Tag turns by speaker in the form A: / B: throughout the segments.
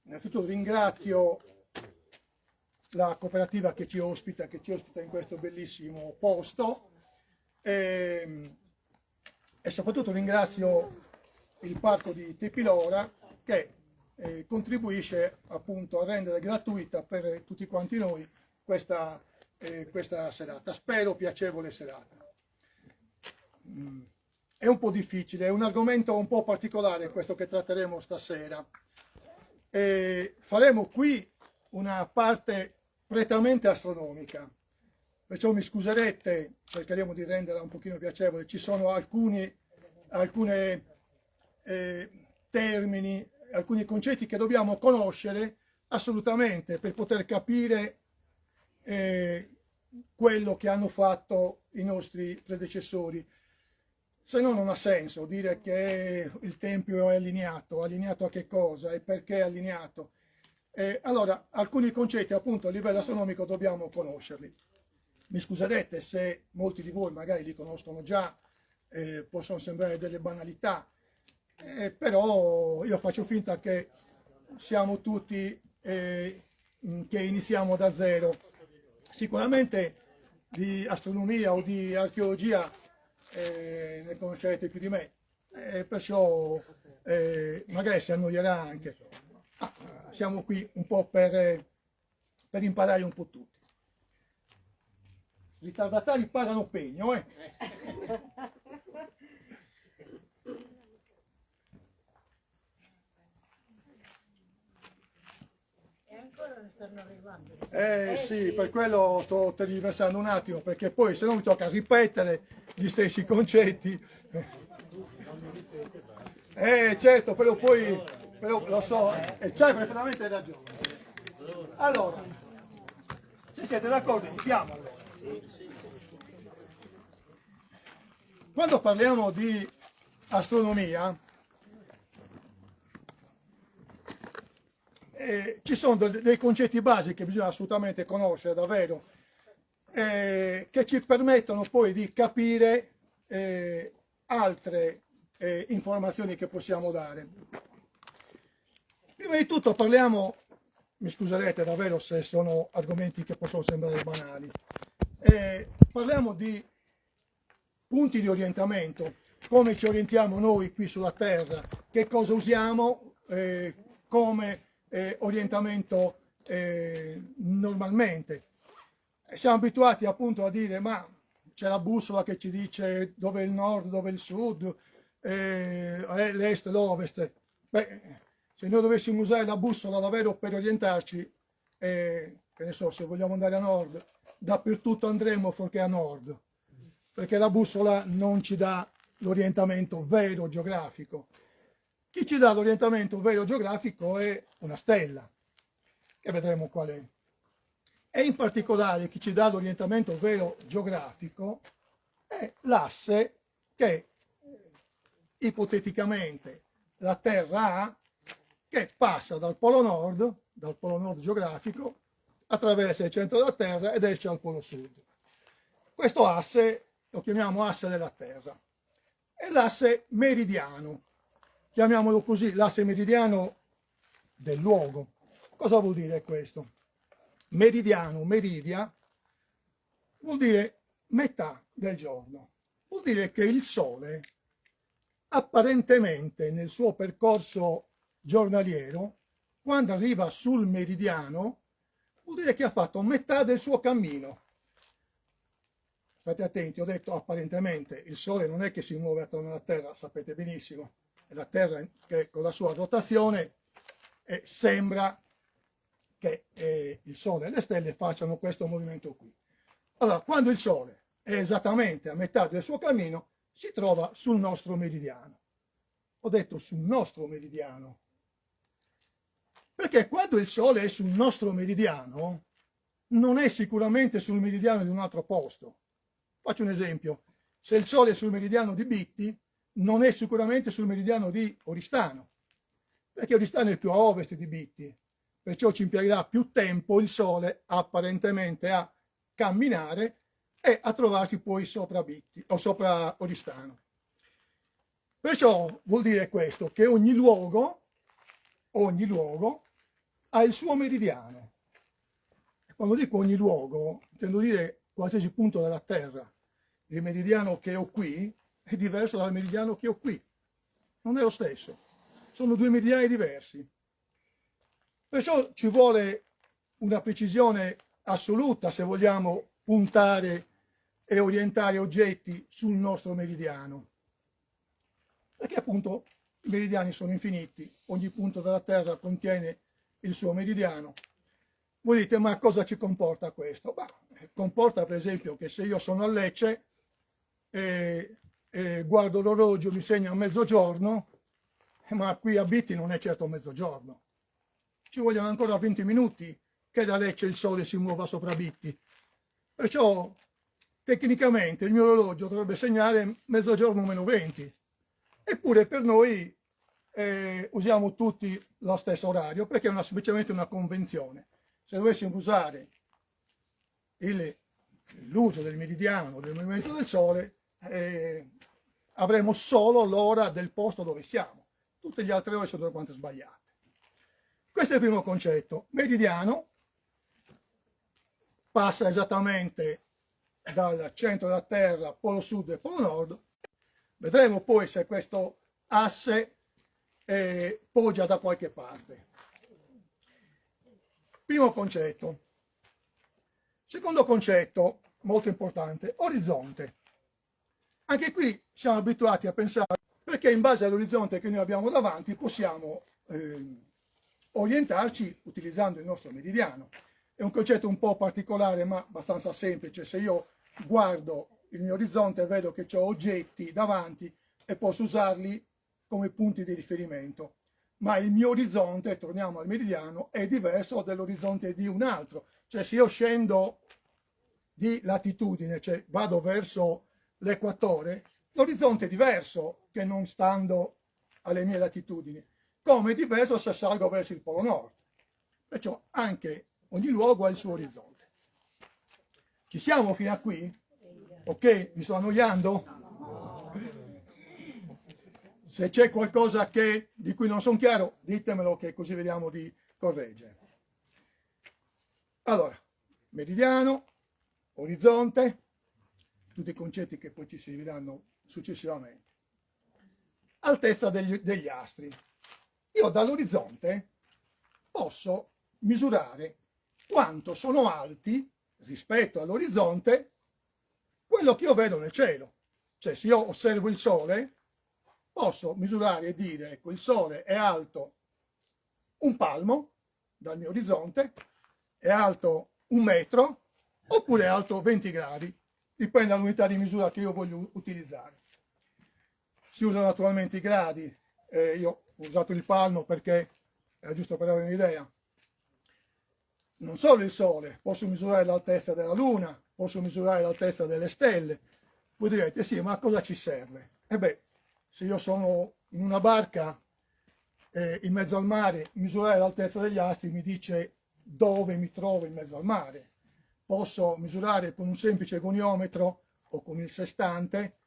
A: Innanzitutto ringrazio la cooperativa che ci ospita in questo bellissimo posto e soprattutto ringrazio il Parco di Tepilora che contribuisce appunto a rendere gratuita per tutti quanti noi questa serata, spero piacevole serata. È un po' difficile, è un argomento un po' particolare questo che tratteremo stasera. Faremo qui una parte prettamente astronomica, perciò mi scuserete, cercheremo di renderla un pochino piacevole. Ci sono alcuni termini, alcuni concetti che dobbiamo conoscere assolutamente per poter capire quello che hanno fatto i nostri predecessori. Se no non ha senso dire che il Tempio è allineato a che cosa e perché è allineato. Allora, alcuni concetti appunto a livello astronomico dobbiamo conoscerli. Mi scuserete se molti di voi magari li conoscono già, possono sembrare delle banalità, però io faccio finta che siamo tutti che iniziamo da zero. Sicuramente di astronomia o di archeologia ne conoscerete più di me, perciò magari si annoierà anche. Siamo qui un po' per imparare un po' tutti. I ritardatari pagano pegno,
B: E ancora ne stanno arrivando.
A: Sì, per quello sto tergiversando un attimo, perché poi se no mi tocca ripetere gli stessi concetti. Certo, però lo so, c'hai perfettamente ragione. Allora, se siete d'accordo iniziamo allora. Quando parliamo di astronomia, ci sono dei concetti basici che bisogna assolutamente conoscere davvero, che ci permettono poi di capire altre informazioni che possiamo dare. Prima di tutto parliamo, mi scuserete davvero se sono argomenti che possono sembrare banali, parliamo di punti di orientamento, come ci orientiamo noi qui sulla Terra, che cosa usiamo come orientamento normalmente. Siamo abituati appunto a dire ma c'è la bussola che ci dice dove è il nord, dove è il sud, l'est, l'ovest. Beh, se noi dovessimo usare la bussola davvero per orientarci, che ne so, se vogliamo andare a nord, dappertutto andremo fuorché a nord, perché la bussola non ci dà l'orientamento vero geografico. Chi ci dà l'orientamento vero geografico è una stella, che vedremo qual è. E in particolare chi ci dà l'orientamento vero geografico è l'asse che ipoteticamente la Terra ha, che passa dal polo nord geografico, attraversa il centro della Terra ed esce al polo sud. Questo asse lo chiamiamo asse della Terra. È l'asse meridiano, chiamiamolo così, l'asse meridiano del luogo. Cosa vuol dire questo? Meridiano, meridia, vuol dire metà del giorno. Vuol dire che il Sole, apparentemente nel suo percorso giornaliero, quando arriva sul meridiano, vuol dire che ha fatto metà del suo cammino. State attenti, ho detto apparentemente, il Sole non è che si muove attorno alla Terra, sapete benissimo, è la Terra che con la sua rotazione sembra che il Sole e le stelle facciano questo movimento qui. Allora, quando il Sole è esattamente a metà del suo cammino, si trova sul nostro meridiano. Ho detto sul nostro meridiano, perché quando il Sole è sul nostro meridiano, non è sicuramente sul meridiano di un altro posto. Faccio un esempio, se il Sole è sul meridiano di Bitti, non è sicuramente sul meridiano di Oristano, perché Oristano è più a ovest di Bitti, perciò ci impiegherà più tempo il Sole apparentemente a camminare e a trovarsi poi sopra Bitti o sopra Oristano. Perciò vuol dire questo, che ogni luogo ogni luogo ha il suo meridiano. E quando dico ogni luogo, intendo dire qualsiasi punto della Terra. Il meridiano che ho qui è diverso dal meridiano che ho qui. Non è lo stesso. Sono due meridiani diversi. Perciò ci vuole una precisione assoluta se vogliamo puntare e orientare oggetti sul nostro meridiano. Perché appunto i meridiani sono infiniti, ogni punto della Terra contiene il suo meridiano. Voi dite, ma cosa ci comporta questo? Beh, comporta per esempio che se io sono a Lecce e guardo l'orologio, mi segna mezzogiorno, ma qui a Bitti non è certo mezzogiorno. Ci vogliono ancora 20 minuti che da Lecce il sole si muova sopra Bitti. Perciò tecnicamente il mio orologio dovrebbe segnare mezzogiorno meno 20. Eppure per noi usiamo tutti lo stesso orario perché è semplicemente una convenzione. Se dovessimo usare l'uso del meridiano, del movimento del sole, avremo solo l'ora del posto dove siamo. Tutte le altre ore sono tutte quante sbagliate. Questo è il primo concetto. Meridiano passa esattamente dal centro della Terra, polo sud e polo nord. Vedremo poi se questo asse poggia da qualche parte. Primo concetto. Secondo concetto, molto importante, orizzonte. Anche qui siamo abituati a pensare, perché in base all'orizzonte che noi abbiamo davanti possiamo orientarci utilizzando il nostro meridiano. È un concetto un po' particolare ma abbastanza semplice. Se io guardo il mio orizzonte vedo che ho oggetti davanti e posso usarli come punti di riferimento. Ma il mio orizzonte, torniamo al meridiano, è diverso dall'orizzonte di un altro. Cioè se io scendo di latitudine, cioè vado verso l'equatore, l'orizzonte è diverso che non stando alle mie latitudini, come è diverso se salgo verso il polo nord. Perciò anche ogni luogo ha il suo orizzonte. Ci siamo fino a qui? Ok? Mi sto annoiando? Se c'è qualcosa di cui non sono chiaro, ditemelo che così vediamo di correggere. Allora, meridiano, orizzonte, tutti i concetti che poi ci serviranno successivamente. Altezza degli astri. Io dall'orizzonte posso misurare quanto sono alti rispetto all'orizzonte quello che io vedo nel cielo. Cioè se io osservo il sole posso misurare e dire ecco il sole è alto un palmo dal mio orizzonte, è alto 1 metro oppure è alto 20 gradi, dipende dall'unità di misura che io voglio utilizzare. Si usano naturalmente i gradi, io ho usato il palmo perché era giusto per avere un'idea. Non solo il sole, posso misurare l'altezza della luna, posso misurare l'altezza delle stelle. Voi direte sì, ma a cosa ci serve? E beh, se io sono in una barca in mezzo al mare, misurare l'altezza degli astri mi dice dove mi trovo in mezzo al mare. Posso misurare con un semplice goniometro o con il sestante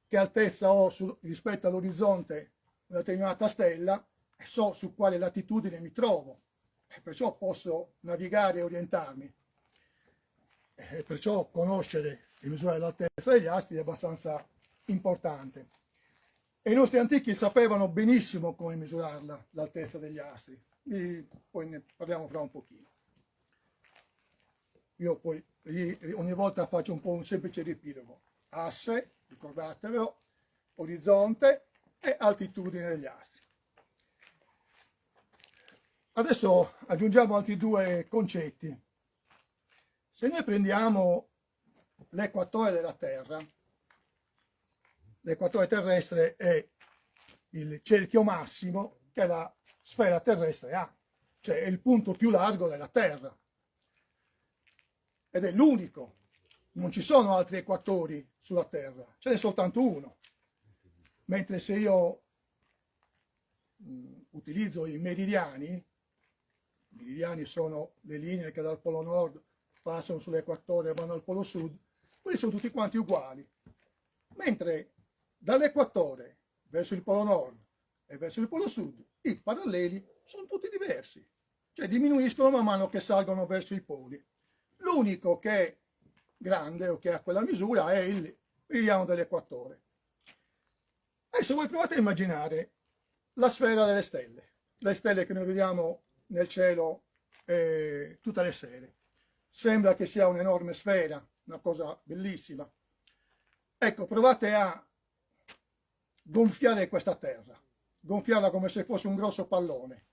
A: che altezza ho rispetto all'orizzonte una determinata stella e so su quale latitudine mi trovo. E perciò posso navigare e orientarmi. E perciò conoscere e misurare l'altezza degli astri è abbastanza importante. E i nostri antichi sapevano benissimo come misurarla, l'altezza degli astri. E poi ne parliamo fra un pochino. Io poi ogni volta faccio un po' un semplice riepilogo. Asse, ricordatevelo, orizzonte e altitudine degli astri. Adesso aggiungiamo altri due concetti. Se noi prendiamo l'equatore della Terra, l'equatore terrestre è il cerchio massimo che la sfera terrestre ha, cioè è il punto più largo della Terra ed è l'unico. Non ci sono altri equatori sulla Terra, ce n'è soltanto uno. Mentre se io utilizzo i meridiani sono le linee che dal polo nord passano sull'equatore e vanno al polo sud, quelli sono tutti quanti uguali. Mentre dall'equatore verso il polo nord e verso il polo sud i paralleli sono tutti diversi, cioè diminuiscono man mano che salgono verso i poli. L'unico che è grande o che ha quella misura è il meridiano dell'equatore. Adesso voi provate a immaginare la sfera delle stelle, le stelle che noi vediamo nel cielo tutte le sere. Sembra che sia un'enorme sfera, una cosa bellissima. Ecco, provate a gonfiare questa terra, gonfiarla come se fosse un grosso pallone,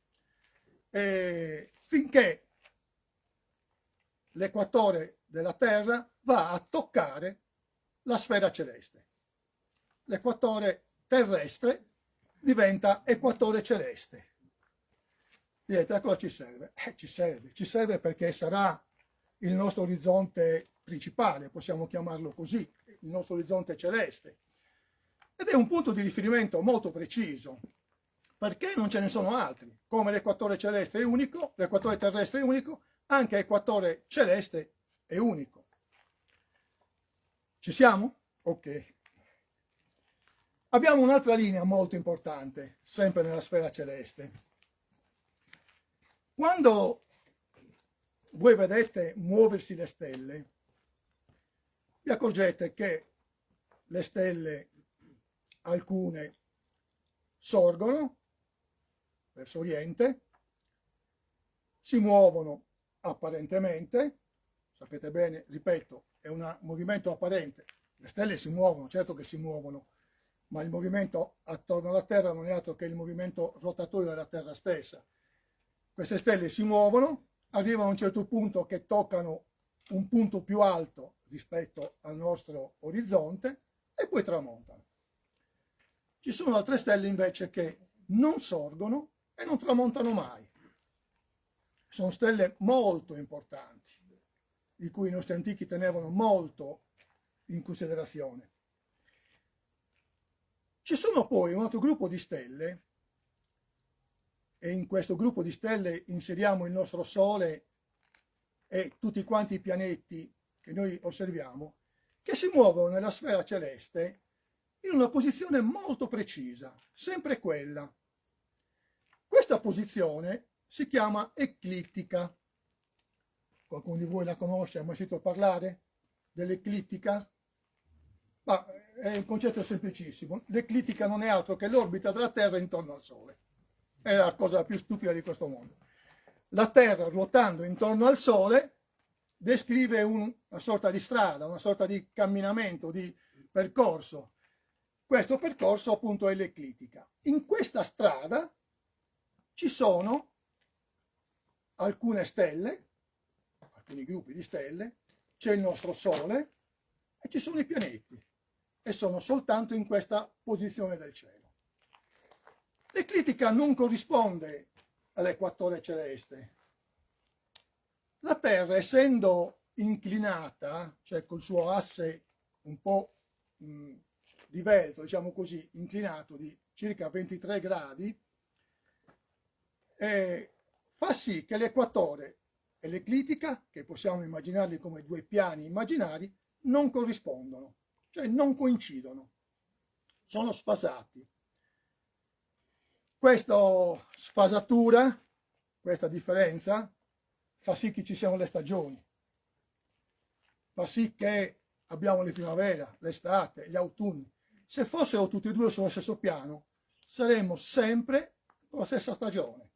A: finché l'equatore della terra va a toccare la sfera celeste. L'equatore terrestre diventa equatore celeste. Direte, a cosa ci serve? Ci serve perché sarà il nostro orizzonte principale, possiamo chiamarlo così, il nostro orizzonte celeste. Ed è un punto di riferimento molto preciso, perché non ce ne sono altri. Come l'equatore celeste è unico, l'equatore terrestre è unico, anche l'equatore celeste è unico. Ci siamo? Ok. Abbiamo un'altra linea molto importante, sempre nella sfera celeste. Quando voi vedete muoversi le stelle, vi accorgete che le stelle, alcune, sorgono verso oriente, si muovono apparentemente, sapete bene, ripeto, è un movimento apparente, le stelle si muovono, certo che si muovono, ma il movimento attorno alla Terra non è altro che il movimento rotatorio della Terra stessa. Queste stelle si muovono, arrivano a un certo punto che toccano un punto più alto rispetto al nostro orizzonte e poi tramontano. Ci sono altre stelle invece che non sorgono e non tramontano mai. Sono stelle molto importanti, di cui i nostri antichi tenevano molto in considerazione. Ci sono poi un altro gruppo di stelle, e in questo gruppo di stelle inseriamo il nostro Sole e tutti quanti i pianeti che noi osserviamo, che si muovono nella sfera celeste in una posizione molto precisa, sempre quella. Questa posizione si chiama eclittica. Qualcuno di voi la conosce, ha mai sentito parlare dell'eclittica? Ma il concetto è semplicissimo. L'eclittica non è altro che l'orbita della Terra intorno al Sole. È la cosa più stupida di questo mondo. La Terra, ruotando intorno al Sole, descrive una sorta di strada, una sorta di camminamento, di percorso. Questo percorso appunto è l'eclittica. In questa strada ci sono alcune stelle, alcuni gruppi di stelle, c'è il nostro Sole e ci sono i pianeti e sono soltanto in questa posizione del cielo. L'eclittica non corrisponde all'equatore celeste. La Terra, essendo inclinata, cioè col suo asse un po' divelto, diciamo così, inclinato di circa 23 gradi, fa sì che l'equatore e l'eclittica, che possiamo immaginarli come due piani immaginari, non corrispondono, cioè non coincidono, sono sfasati. Questa sfasatura, questa differenza, fa sì che ci siano le stagioni, fa sì che abbiamo la primavera, l'estate, gli autunni. Se fossero tutti e due sullo stesso piano, saremmo sempre con la stessa stagione,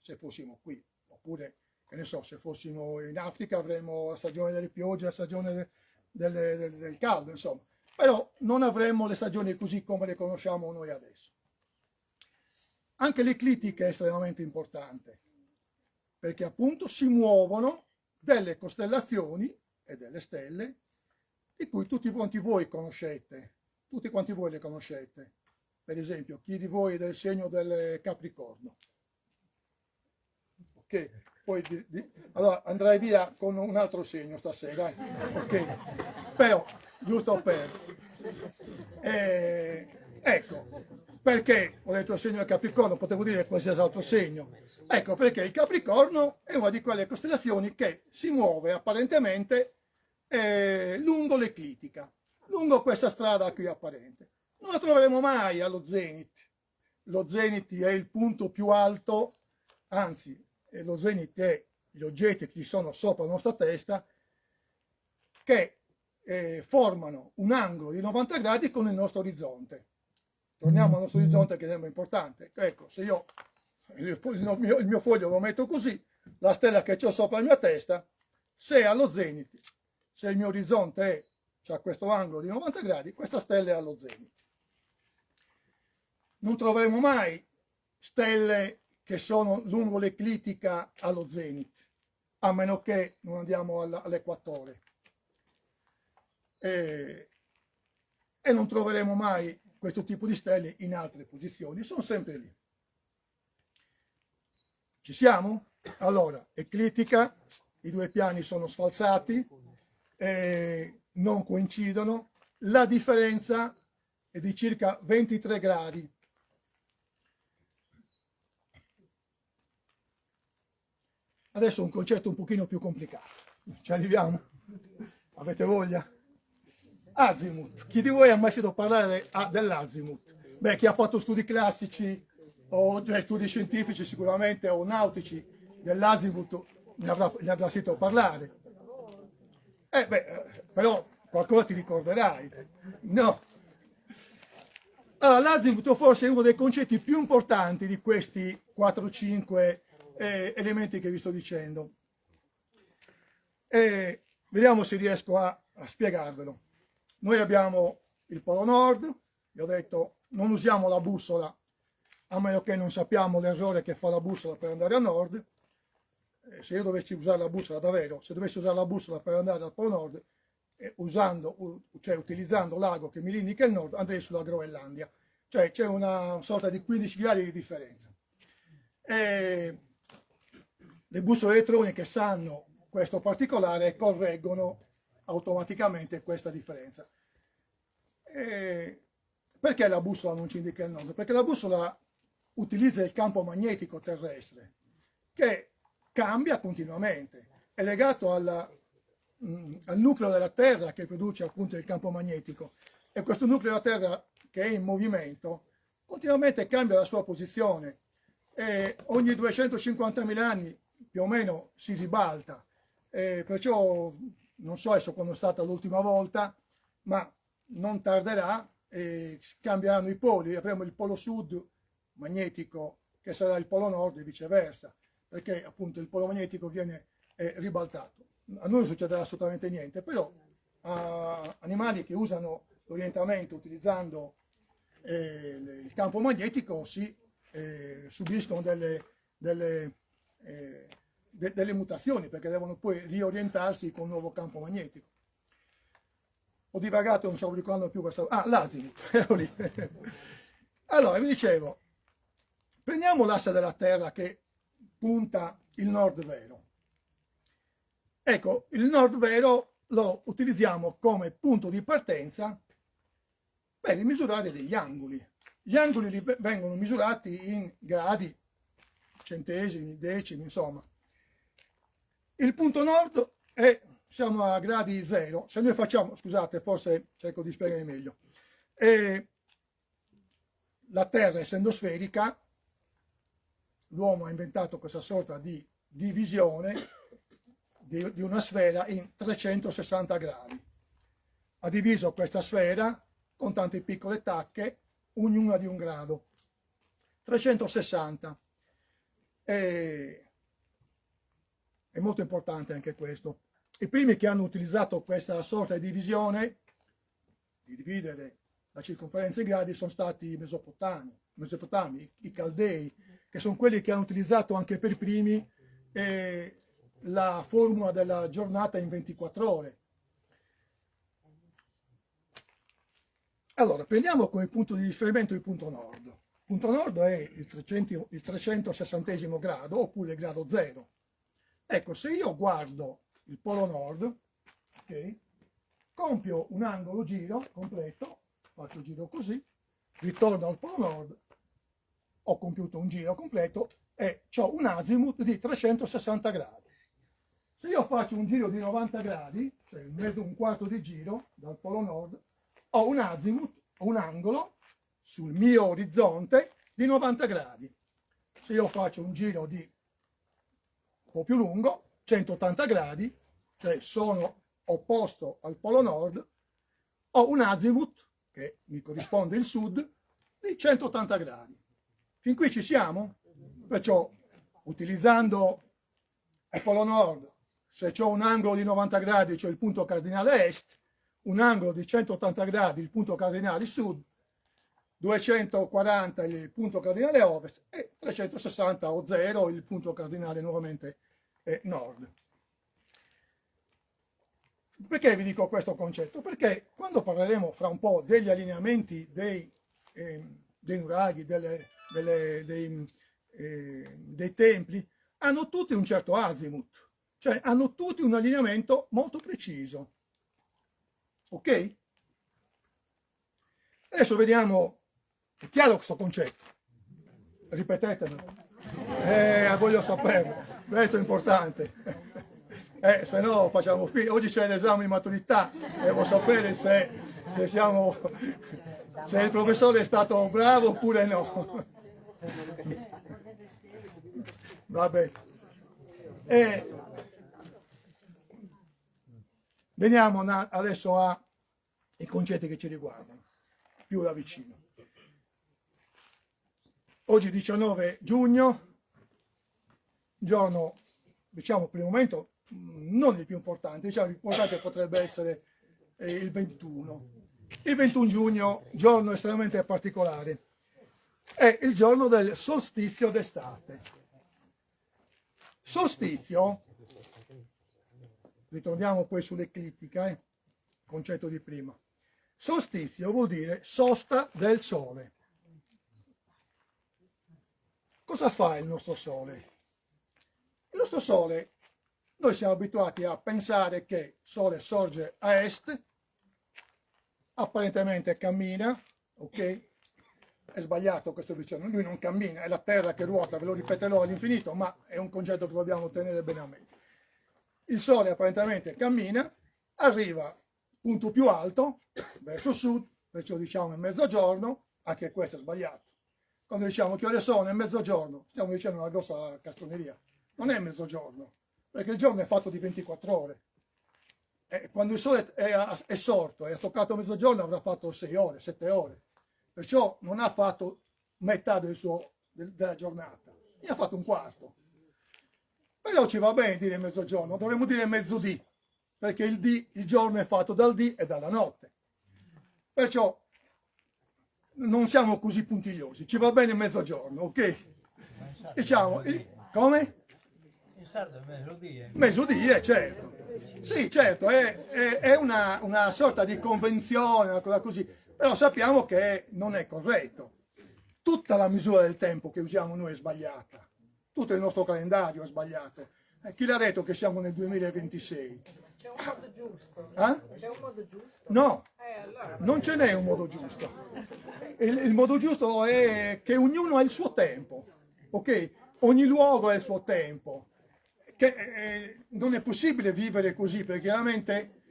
A: se fossimo qui, oppure, che ne so, se fossimo in Africa avremmo la stagione delle piogge, la stagione del caldo, insomma. Però non avremmo le stagioni così come le conosciamo noi adesso. Anche l'eclittica è estremamente importante, perché appunto si muovono delle costellazioni e delle stelle di cui tutti quanti voi conoscete, tutti quanti voi le conoscete. Per esempio, chi di voi è del segno del Capricorno? Ok, poi allora andrai via con un altro segno stasera, ok? Però, giusto per... ecco. Perché ho detto il segno del Capricorno, potevo dire qualsiasi altro segno. Ecco perché il Capricorno è una di quelle costellazioni che si muove apparentemente lungo l'eclittica, lungo questa strada qui apparente. Non la troveremo mai allo zenit. Lo zenit è il punto più alto anzi lo zenith è gli oggetti che ci sono sopra la nostra testa, che formano un angolo di 90 gradi con il nostro orizzonte. Torniamo al nostro orizzonte, che sembra importante. Ecco, se io il mio foglio lo metto così, la stella che ho sopra la mia testa, se è allo zenith, se il mio orizzonte ha questo angolo di 90 gradi, questa stella è allo zenith. Non troveremo mai stelle che sono lungo l'eclittica allo zenith, a meno che non andiamo all'equatore. E non troveremo mai questo tipo di stelle in altre posizioni, sono sempre lì. Ci siamo? Allora, eclittica, i due piani sono sfalsati, non coincidono, la differenza è di circa 23 gradi. Adesso un concetto un pochino più complicato. Ci arriviamo? Avete voglia? Azimuth. Chi di voi ha mai sentito parlare dell'azimuth? Beh, chi ha fatto studi classici o studi scientifici sicuramente o nautici dell'azimuth ne avrà sentito parlare. Però qualcosa ti ricorderai. No. Allora, l'azimuth forse è uno dei concetti più importanti di questi 4-5 elementi che vi sto dicendo. Vediamo se riesco a spiegarvelo. Noi abbiamo il polo nord, vi ho detto non usiamo la bussola a meno che non sappiamo l'errore che fa la bussola per andare a nord. Se io dovessi usare la bussola davvero, se dovessi usare la bussola per andare al polo nord, utilizzando l'ago che mi indica il nord, andrei sulla Groenlandia. Cioè c'è una sorta di 15 gradi di differenza. Le bussole elettroniche sanno questo particolare e correggono automaticamente questa differenza. Perché la bussola non ci indica il nord? Perché la bussola utilizza il campo magnetico terrestre, che cambia continuamente, è legato al nucleo della Terra che produce appunto il campo magnetico, e questo nucleo della Terra, che è in movimento, continuamente cambia la sua posizione e ogni 250.000 anni più o meno si ribalta. Perciò non so adesso quando è stata l'ultima volta, ma non tarderà e cambieranno i poli, avremo il polo sud magnetico che sarà il polo nord e viceversa, perché appunto il polo magnetico viene ribaltato. A noi non succederà assolutamente niente, però a animali che usano l'orientamento utilizzando il campo magnetico subiscono delle mutazioni, perché devono poi riorientarsi con un nuovo campo magnetico. Ho divagato, non stavo ricordando più questa. L'azimuth, ero lì. Allora, vi dicevo, prendiamo l'asse della Terra che punta il nord vero. Ecco, il nord vero lo utilizziamo come punto di partenza per misurare degli angoli. Gli angoli vengono misurati in gradi, centesimi, decimi, insomma. Il punto nord siamo a gradi 0. Se noi facciamo, scusate, forse cerco di spiegare meglio. La Terra, essendo sferica, l'uomo ha inventato questa sorta di divisione di una sfera in 360 gradi. Ha diviso questa sfera con tante piccole tacche, ognuna di un grado. 360. È molto importante anche questo. I primi che hanno utilizzato questa sorta di divisione, di dividere la circonferenza in gradi, sono stati i mesopotami, i caldei, che sono quelli che hanno utilizzato anche per primi la formula della giornata in 24 ore. Allora, prendiamo come punto di riferimento il punto nord. Il punto nord è il 360° grado, oppure il grado 0. Ecco, se io guardo il polo nord, ok, compio un angolo giro completo, faccio il giro così, ritorno al polo nord, ho compiuto un giro completo e ho un azimuth di 360 gradi. Se io faccio un giro di 90 gradi, cioè un quarto di giro dal polo nord, ho un azimuth, un angolo sul mio orizzonte di 90 gradi. Se io faccio un giro di un po' più lungo, 180 gradi, cioè sono opposto al polo nord, ho un azimuth, che mi corrisponde il sud, di 180 gradi. Fin qui ci siamo? Perciò, utilizzando il polo nord, se ho un angolo di 90 gradi, cioè il punto cardinale est, un angolo di 180 gradi, il punto cardinale sud, 240 il punto cardinale ovest e 360 o 0 il punto cardinale nuovamente nord. Perché vi dico questo concetto? Perché quando parleremo fra un po' degli allineamenti dei nuraghi, dei templi, hanno tutti un certo azimuth, cioè hanno tutti un allineamento molto preciso. Ok? Adesso vediamo, è chiaro questo concetto? Ripetetelo. Voglio saperlo, questo è importante. Se no facciamo finta. Oggi c'è l'esame di maturità e devo sapere se il professore è stato bravo oppure no. Va bene. Veniamo adesso ai concetti che ci riguardano più da vicino. Oggi 19 giugno, giorno, diciamo per il momento non il più importante, diciamo l'importante potrebbe essere il 21. Il 21 giugno, giorno estremamente particolare, è il giorno del solstizio d'estate. Solstizio, ritorniamo poi sull'eclittica, concetto di prima. Solstizio vuol dire sosta del sole. Cosa fa il nostro sole? Il nostro sole, noi siamo abituati a pensare che il sole sorge a est, apparentemente cammina, ok? È sbagliato questo dicendo, lui non cammina, è la terra che ruota, ve lo ripeterò all'infinito, ma è un concetto che dobbiamo tenere bene a mente. Il sole apparentemente cammina, arriva punto più alto, verso sud, perciò diciamo è mezzogiorno, anche questo è sbagliato. Quando diciamo che ore sono è mezzogiorno, stiamo dicendo una grossa castroneria. Non è mezzogiorno, perché il giorno è fatto di 24 ore. E quando il sole è sorto e ha toccato mezzogiorno avrà fatto 6 ore, 7 ore. Perciò non ha fatto metà della giornata, ne ha fatto un quarto. Però ci va bene dire mezzogiorno, dovremmo dire mezzodì, perché il giorno è fatto dal dì e dalla notte. Perciò non siamo così puntigliosi, ci va bene mezzogiorno, ok? Diciamo, come?
C: In sardo è mezzodì.
A: Mezzodì, certo. Sì, certo, è una sorta di convenzione, una cosa così, però sappiamo che non è corretto. Tutta la misura del tempo che usiamo noi è sbagliata, tutto il nostro calendario è sbagliato. Chi l'ha detto che siamo nel 2026?
B: C'è un modo giusto. C'è un modo giusto?
A: No,
B: Allora.
A: non ce n'è un modo giusto. Il modo giusto è che ognuno ha il suo tempo, ok? Ogni luogo ha il suo tempo. Che non è possibile vivere così, perché chiaramente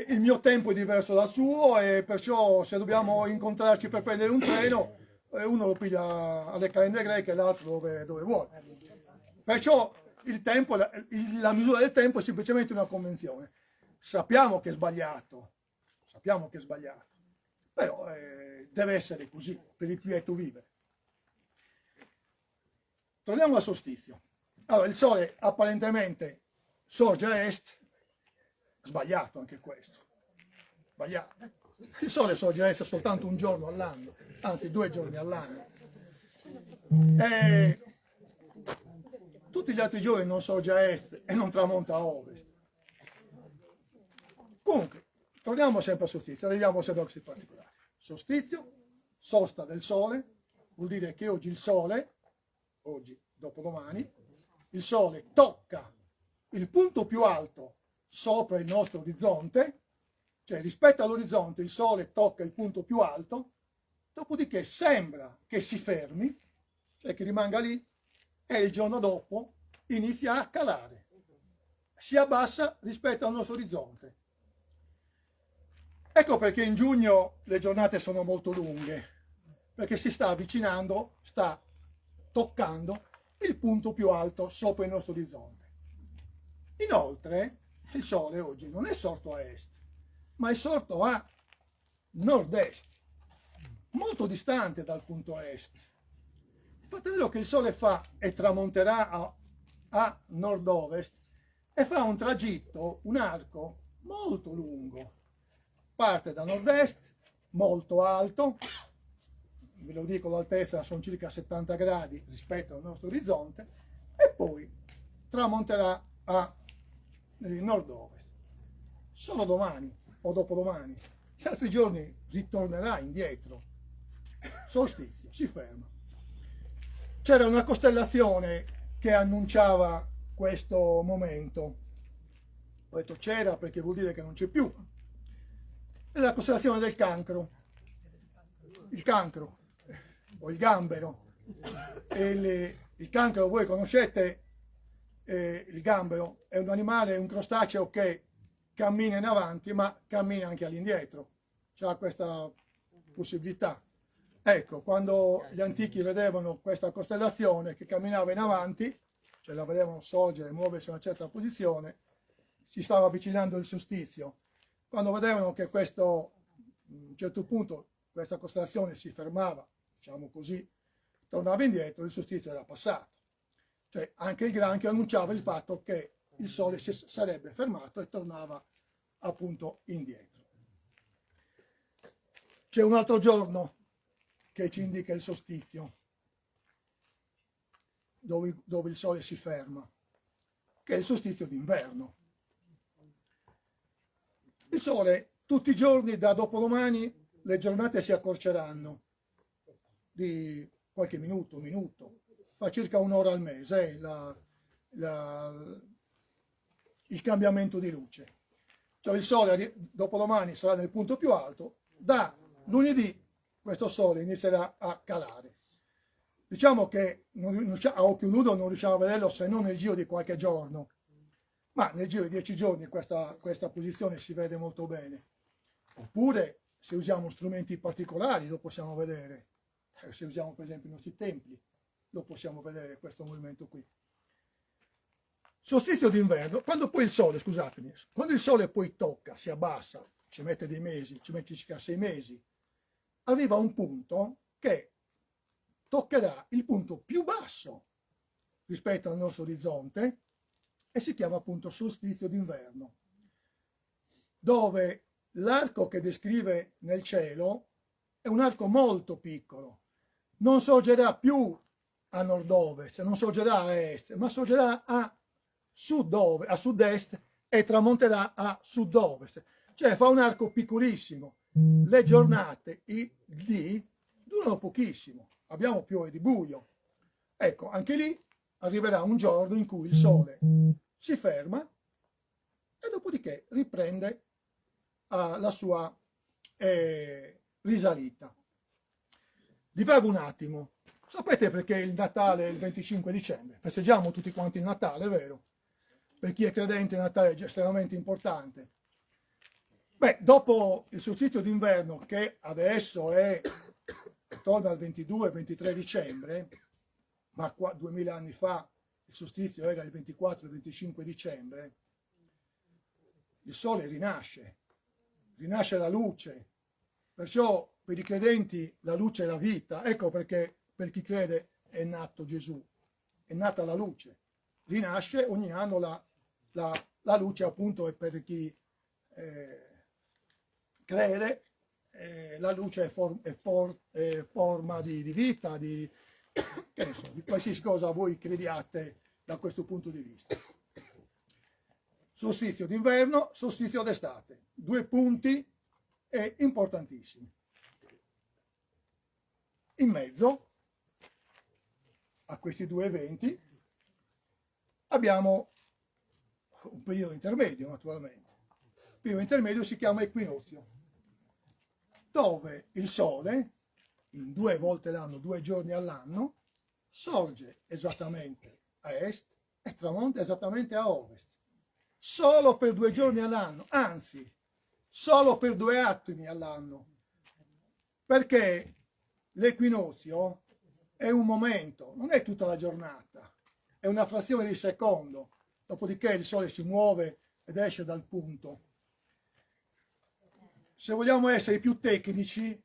A: il mio tempo è diverso dal suo e perciò se dobbiamo incontrarci per prendere un treno, uno lo piglia alle calende greche e l'altro dove vuole. Perciò il tempo, la misura del tempo è semplicemente una convenzione. Sappiamo che è sbagliato, però deve essere così per il quieto vivere. Torniamo al solstizio. Allora, il sole apparentemente sorge a est, sbagliato anche questo, sbagliato. Il sole sorge a est soltanto un giorno all'anno, anzi 2 giorni all'anno. E tutti gli altri giorni non sorge a est e non tramonta a ovest. Comunque, torniamo sempre al solstizio, arriviamo sempre a questi particolari. Solstizio, sosta del sole, vuol dire che oggi il sole, oggi, dopodomani, il sole tocca il punto più alto sopra il nostro orizzonte, cioè rispetto all'orizzonte il sole tocca il punto più alto, dopodiché sembra che si fermi, cioè che rimanga lì, e il giorno dopo inizia a calare, si abbassa rispetto al nostro orizzonte. Ecco perché in giugno le giornate sono molto lunghe, perché si sta avvicinando, sta toccando il punto più alto sopra il nostro orizzonte. Inoltre, il Sole oggi non è sorto a est, ma è sorto a nord-est, molto distante dal punto est. Fate vedere che il Sole fa e tramonterà a nord-ovest e fa un tragitto, un arco molto lungo. Parte da nord-est, molto alto, ve lo dico, l'altezza sono circa 70 gradi rispetto al nostro orizzonte, e poi tramonterà a nord-ovest. Solo domani o dopodomani, gli altri giorni ritornerà indietro. Solstizio, si ferma. C'era una costellazione che annunciava questo momento. Ho detto c'era perché vuol dire che non c'è più. È la costellazione del Cancro. Il Cancro o il Gambero. Il Cancro, voi conoscete, il Gambero è un animale, un crostaceo che cammina in avanti ma cammina anche all'indietro. C'ha questa possibilità. Ecco, quando gli antichi vedevano questa costellazione che camminava in avanti, cioè la vedevano sorgere e muoversi in una certa posizione, si stava avvicinando il solstizio. Quando vedevano che a un certo punto questa costellazione si fermava, diciamo così, tornava indietro, il solstizio era passato. Cioè anche il granchio annunciava il fatto che il Sole si sarebbe fermato e tornava appunto indietro. C'è un altro giorno che ci indica il solstizio, dove il Sole si ferma, che è il solstizio d'inverno. Il Sole tutti i giorni da dopodomani le giornate si accorceranno di qualche minuto, fa circa un'ora al mese il cambiamento di luce. Cioè il Sole dopodomani sarà nel punto più alto, da lunedì questo Sole inizierà a calare. Diciamo che a occhio nudo non riusciamo a vederlo se non nel giro di qualche giorno, ma nel giro di 10 giorni questa posizione si vede molto bene. Oppure se usiamo strumenti particolari lo possiamo vedere. Se usiamo per esempio i nostri templi lo possiamo vedere questo movimento qui. Solstizio d'inverno, quando poi il Sole, scusatemi, quando il Sole poi tocca, si abbassa, ci mette dei mesi, ci mette circa 6 mesi, arriva a un punto che toccherà il punto più basso rispetto al nostro orizzonte e si chiama appunto solstizio d'inverno, dove l'arco che descrive nel cielo è un arco molto piccolo, non sorgerà più a nord-ovest, non sorgerà a est, ma sorgerà a sud-est e tramonterà a sud-ovest, cioè fa un arco piccolissimo. Le giornate lì durano pochissimo, abbiamo più ore di buio. Ecco, anche lì arriverà un giorno in cui il Sole si ferma e dopodiché riprende la sua risalita. Divago un attimo. Sapete perché il Natale è il 25 dicembre? Festeggiamo tutti quanti il Natale, vero? Per chi è credente il Natale è estremamente importante. Beh, dopo il solstizio d'inverno, che adesso è attorno al 22-23 dicembre, ma 2000 anni fa il solstizio era il 24-25 dicembre, il Sole rinasce la luce, perciò per i credenti la luce è la vita. Ecco perché per chi crede è nato Gesù, è nata la luce, rinasce ogni anno la luce, appunto, è per chi crede, la luce è forma di vita, di qualsiasi cosa voi crediate da questo punto di vista. Solstizio d'inverno, solstizio d'estate, 2 punti importantissimi. In mezzo a questi 2 eventi abbiamo un periodo intermedio, naturalmente. Il periodo intermedio si chiama equinozio, dove il Sole, in 2 volte l'anno, 2 giorni all'anno, sorge esattamente a est e tramonta esattamente a ovest. Solo per 2 giorni all'anno, anzi, solo per 2 attimi all'anno, perché l'equinozio è un momento, non è tutta la giornata, è una frazione di secondo, dopodiché il Sole si muove ed esce dal punto. Se vogliamo essere più tecnici,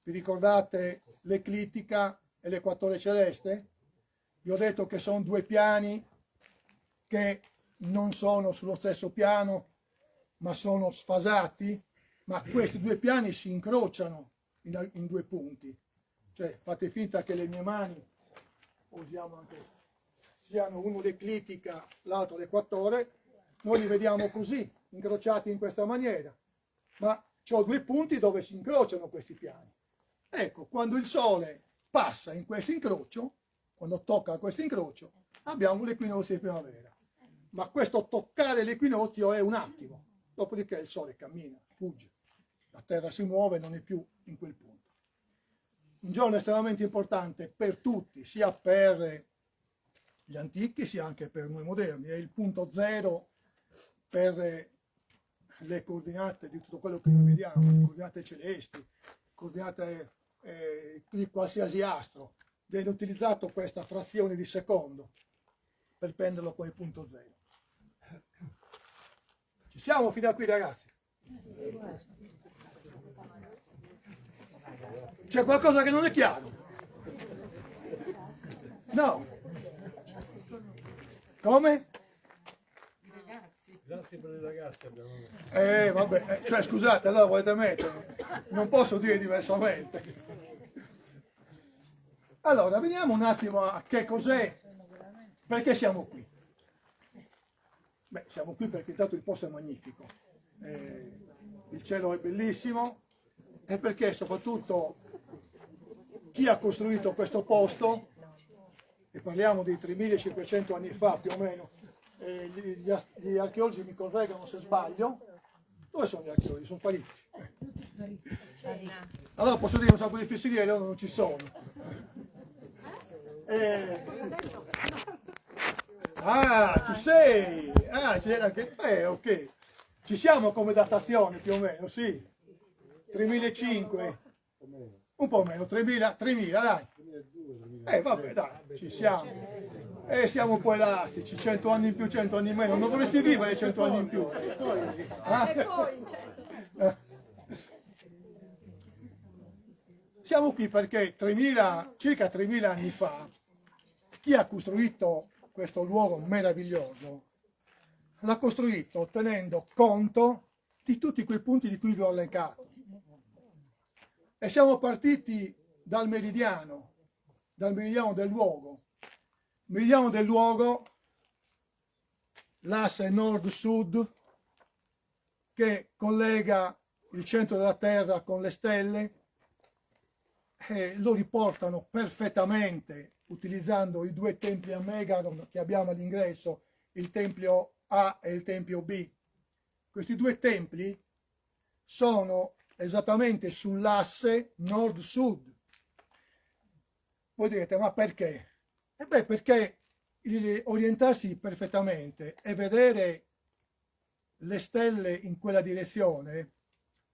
A: vi ricordate l'eclittica e l'equatore celeste? Vi ho detto che sono due piani che non sono sullo stesso piano, ma sono sfasati, ma questi due piani si incrociano in due punti. Cioè, fate finta che le mie mani, usiamo anche, siano uno l'eclittica, l'altro l'equatore, noi li vediamo così, incrociati in questa maniera, ma ho due punti dove si incrociano questi piani. Ecco, quando il Sole passa in questo incrocio, quando tocca questo incrocio, abbiamo l'equinozio di primavera. Ma questo toccare l'equinozio è un attimo, dopodiché il Sole cammina, fugge, la Terra si muove e non è più in quel punto. Un giorno estremamente importante per tutti, sia per gli antichi sia anche per noi moderni, è il punto zero per le coordinate di tutto quello che noi vediamo, le coordinate celesti, coordinate di qualsiasi astro. Viene utilizzato questa frazione di secondo per prenderlo come punto zero. Ci siamo fino a qui, ragazzi? C'è qualcosa che non è chiaro? No? Come?
C: Grazie per le ragazze abbiamo detto.
A: Vabbè, cioè scusate, allora volete mettere? Non posso dire diversamente. Allora, veniamo un attimo a che cos'è, perché siamo qui. Beh, siamo qui perché intanto il posto è magnifico, il cielo è bellissimo e perché soprattutto chi ha costruito questo posto, e parliamo di 3500 anni fa più o meno, gli archeologi mi correggano se sbaglio. Dove sono gli archeologi? Sono spariti. Allora posso dire un sacco di fesserie, loro non ci sono. Ci sei! C'era anche. Ok. Ci siamo come datazione più o meno, sì. 3500. Un po' meno, 3000, dai. Vabbè, dai, ci siamo. Siamo un po' elastici, 100 anni in più, 100 anni in meno. Non dovresti vivere 100 anni in più. Siamo qui perché circa 3000 anni fa, chi ha costruito questo luogo meraviglioso l'ha costruito tenendo conto di tutti quei punti di cui vi ho elencato. E siamo partiti dal meridiano del luogo. Meridiano del luogo, l'asse nord-sud che collega il centro della Terra con le stelle, lo riportano perfettamente utilizzando i due templi a Megaron che abbiamo all'ingresso, il tempio A e il tempio B. Questi due templi sono esattamente sull'asse nord-sud. Voi direte, ma perché? Perché orientarsi perfettamente e vedere le stelle in quella direzione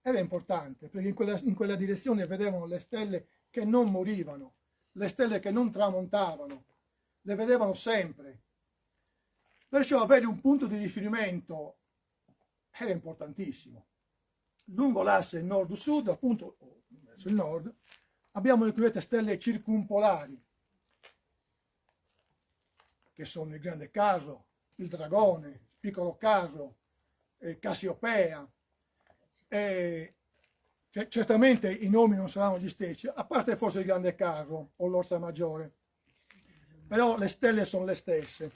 A: era importante, perché in quella direzione vedevano le stelle che non morivano, le stelle che non tramontavano, le vedevano sempre. Perciò avere un punto di riferimento era importantissimo. Lungo l'asse nord-sud, appunto verso il nord, abbiamo le cosiddette stelle circumpolari, che sono il Grande Carro, il Dragone, il Piccolo Carro, Cassiopea. Certamente i nomi non saranno gli stessi, a parte forse il Grande Carro o l'Orsa Maggiore, però le stelle sono le stesse.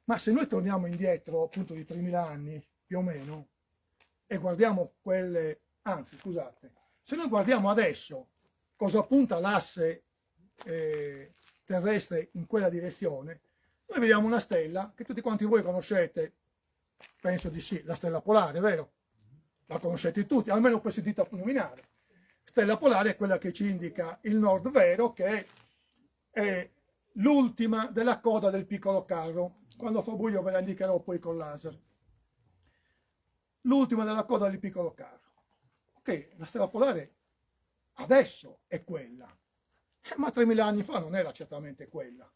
A: Ma se noi torniamo indietro appunto di 3000 anni più o meno e guardiamo quelle, anzi scusate, se noi guardiamo adesso cosa punta l'asse terrestre in quella direzione, noi vediamo una stella che tutti quanti voi conoscete, penso di sì, la stella polare, vero? La conoscete tutti, almeno per sentita nominare. Stella polare è quella che ci indica il nord vero, che è l'ultima della coda del Piccolo Carro. Quando fa buio ve la indicherò poi col laser. L'ultima della coda del Piccolo Carro. Ok, la stella polare adesso è quella, ma 3000 anni fa non era certamente quella.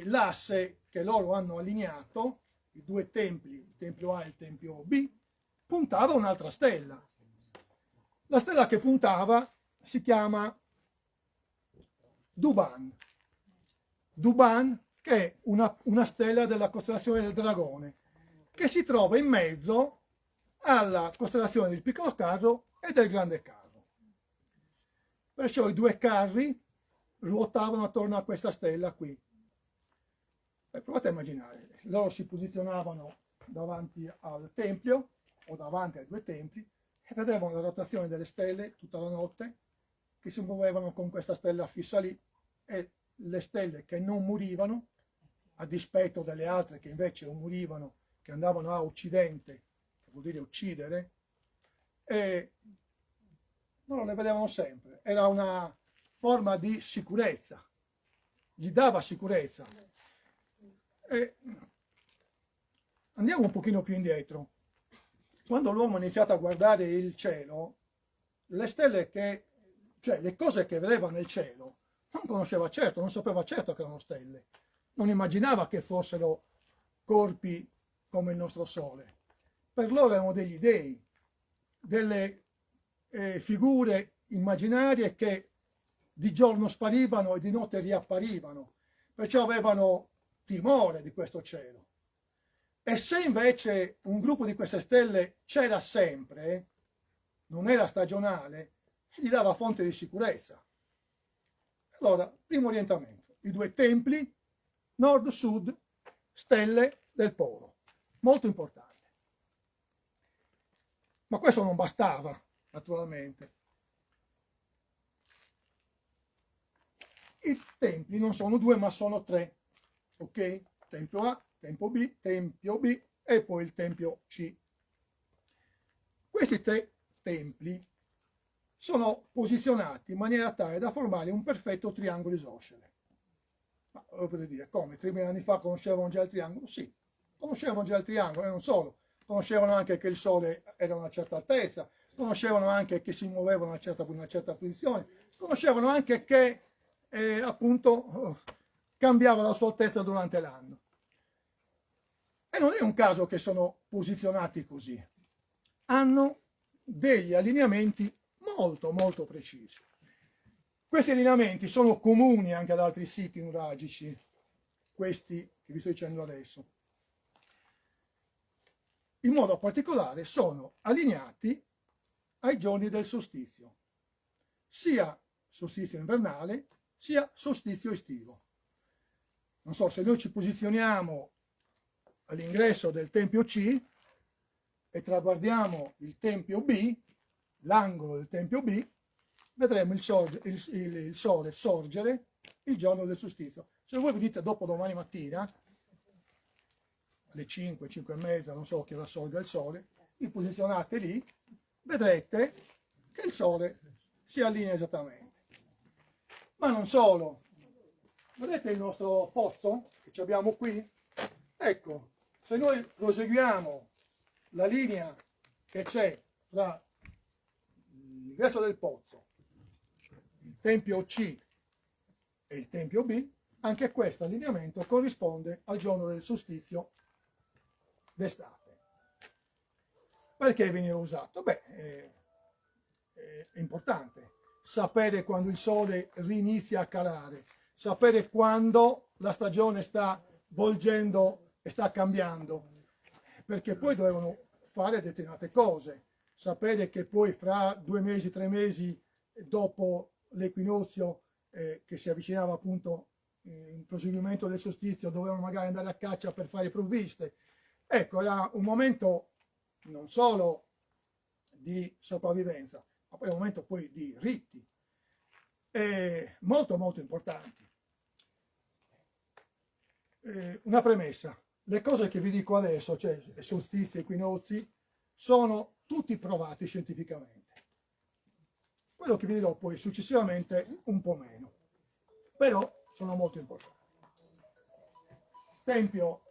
A: l'asse che loro hanno allineato, i due templi, il tempio A e il tempio B, puntava un'altra stella. La stella che puntava si chiama Duban. Duban, che è una stella della costellazione del Dragone, che si trova in mezzo alla costellazione del Piccolo Carro e del Grande Carro. Perciò i due carri ruotavano attorno a questa stella qui. Provate a immaginare, loro si posizionavano davanti al tempio o davanti ai due templi e vedevano la rotazione delle stelle tutta la notte, che si muovevano con questa stella fissa lì, e le stelle che non morivano, a dispetto delle altre che invece morivano, che andavano a occidente, che vuol dire uccidere, e loro le vedevano sempre. Era una forma di sicurezza, gli dava sicurezza. E andiamo un pochino più indietro. Quando l'uomo ha iniziato a guardare il cielo, le stelle cioè le cose che vedeva nel cielo, non conosceva certo, non sapeva certo che erano stelle, non immaginava che fossero corpi come il nostro Sole. Per loro erano degli dei, delle figure immaginarie che di giorno sparivano e di notte riapparivano, perciò avevano timore di questo cielo. E se invece un gruppo di queste stelle c'era sempre, non era stagionale, gli dava fonte di sicurezza. Allora, primo orientamento, i due templi, nord-sud, stelle del polo, molto importante. Ma questo non bastava, naturalmente. I templi non sono due, ma sono tre, ok? Tempio A, tempio B e poi il tempio C. Questi tre templi sono posizionati in maniera tale da formare un perfetto triangolo isoscele. Ma potete dire, come? 3000 anni fa conoscevano già il triangolo? Sì, conoscevano già il triangolo, e non solo. Conoscevano anche che il Sole era a una certa altezza, conoscevano anche che si muoveva in una certa posizione, conoscevano anche che appunto cambiava la sua altezza durante l'anno. E non è un caso che sono posizionati così. Hanno degli allineamenti molto molto precisi. Questi allineamenti sono comuni anche ad altri siti nuragici, questi che vi sto dicendo adesso. In modo particolare sono allineati ai giorni del solstizio, sia solstizio invernale sia solstizio estivo. Non so, se noi ci posizioniamo all'ingresso del tempio C e traguardiamo il tempio B, l'angolo del tempio B, vedremo il sole sorgere il giorno del solstizio. Se voi venite dopo domani mattina, alle 5, 5 e mezza, non so che ora sorga il sole, vi posizionate lì, vedrete che il sole si allinea esattamente. Ma non solo, vedete il nostro pozzo che abbiamo qui? Ecco, se noi proseguiamo la linea che c'è fra l'ingresso del pozzo, il tempio C e il tempio B, anche questo allineamento corrisponde al giorno del solstizio d'estate. Perché veniva usato? Beh, è importante sapere quando il sole rinizia a calare, sapere quando la stagione sta volgendo e sta cambiando, perché poi dovevano fare determinate cose, sapere che poi fra 2 mesi, 3 mesi dopo l'equinozio che si avvicinava appunto in proseguimento del solstizio, dovevano magari andare a caccia per fare provviste. Ecco, era un momento non solo di sopravvivenza, ma poi un momento poi di riti molto molto importanti. Una premessa: le cose che vi dico adesso, cioè solstizi e equinozi, sono tutti provati scientificamente. Quello che vi dirò poi successivamente un po' meno, però sono molto importanti. Tempio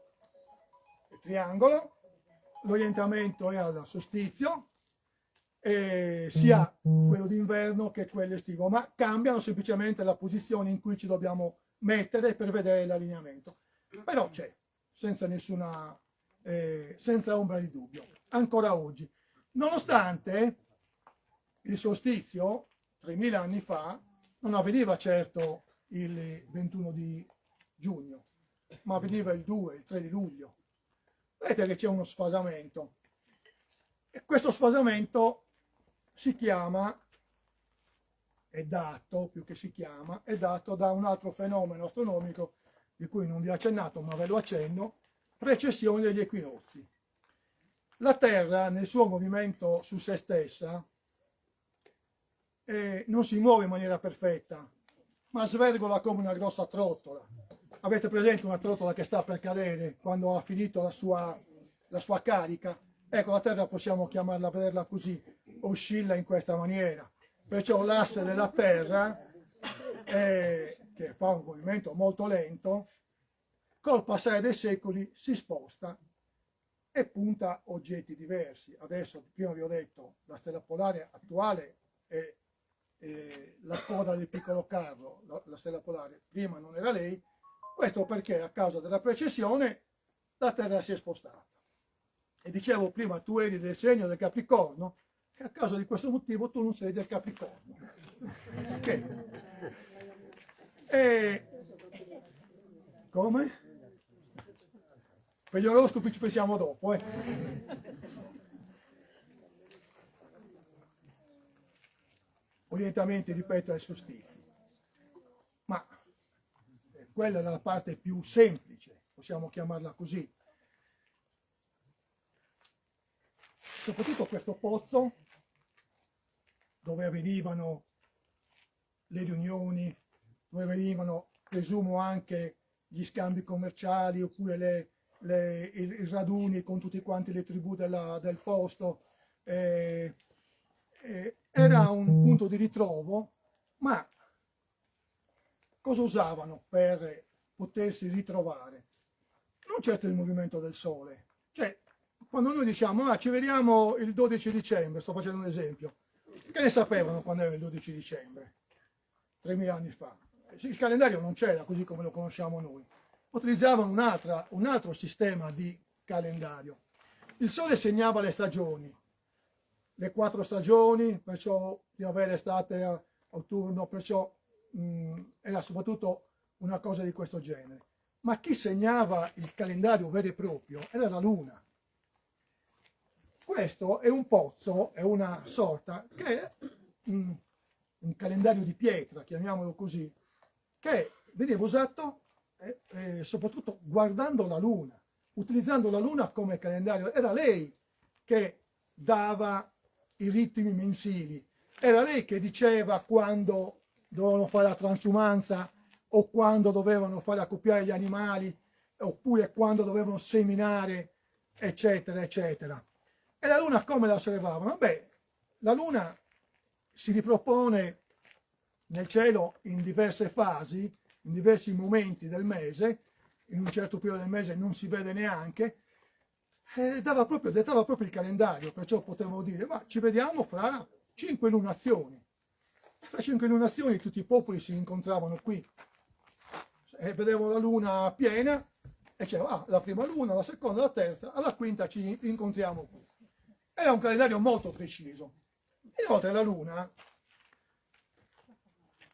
A: e triangolo, l'orientamento è al solstizio, sia quello d'inverno che quello estivo, ma cambiano semplicemente la posizione in cui ci dobbiamo mettere per vedere l'allineamento. Però c'è, senza ombra di dubbio, ancora oggi. Nonostante il solstizio, 3000 anni fa, non avveniva certo il 21 di giugno, ma avveniva il 2, il 3 di luglio. Vedete che c'è uno sfasamento. E questo sfasamento si chiama, è dato, più che si chiama, è dato da un altro fenomeno astronomico di cui non vi ho accennato, ma ve lo accenno, precessione degli equinozi. La Terra nel suo movimento su se stessa non si muove in maniera perfetta, ma svergola come una grossa trottola. Avete presente una trottola che sta per cadere quando ha finito la sua carica? Ecco, la Terra possiamo chiamarla, vederla così, oscilla in questa maniera. Perciò l'asse della Terra, che fa un movimento molto lento, col passare dei secoli si sposta e punta oggetti diversi. Adesso, prima vi ho detto, la stella polare attuale è la coda del piccolo carro, la stella polare, prima non era lei. Questo perché a causa della precessione la Terra si è spostata. E dicevo prima, tu eri del segno del Capricorno, e a causa di questo motivo tu non sei del Capricorno. Okay. Come? Per gli oroscopi ci pensiamo dopo. Orientamenti, ripeto, ai solstizi. Ma quella è la parte più semplice, possiamo chiamarla così. Soprattutto questo pozzo, dove avvenivano le riunioni, dove avvenivano, presumo, anche gli scambi commerciali, oppure i raduni con tutti quanti le tribù del posto, era un punto di ritrovo, ma cosa usavano per potersi ritrovare? Non certo il movimento del sole. Cioè, quando noi diciamo ci vediamo il 12 dicembre, sto facendo un esempio, che ne sapevano quando era il 12 dicembre? 3000 anni fa. Il calendario non c'era così come lo conosciamo noi. Utilizzavano un altro sistema di calendario. Il sole segnava le stagioni, le 4 stagioni, perciò primavera, estate, autunno, perciò era soprattutto una cosa di questo genere. Ma chi segnava il calendario vero e proprio era la Luna. Questo è un pozzo, è una sorta, che è un calendario di pietra, chiamiamolo così, che veniva usato soprattutto guardando la Luna, utilizzando la Luna come calendario. Era lei che dava i ritmi mensili, era lei che diceva quando dovevano fare la transumanza o quando dovevano fare accoppiare gli animali, oppure quando dovevano seminare, eccetera, eccetera. E la Luna come la osservavano? Beh, la Luna si ripropone nel cielo in diverse fasi, in diversi momenti del mese, in un certo periodo del mese non si vede neanche, dettava proprio il calendario, perciò potevo dire, ma ci vediamo fra 5 lunazioni. Fra 5 lunazioni tutti i popoli si incontravano qui e vedevano la luna piena e dicevano, la prima luna, la seconda, la terza, alla quinta ci incontriamo qui. Era un calendario molto preciso. Inoltre la luna,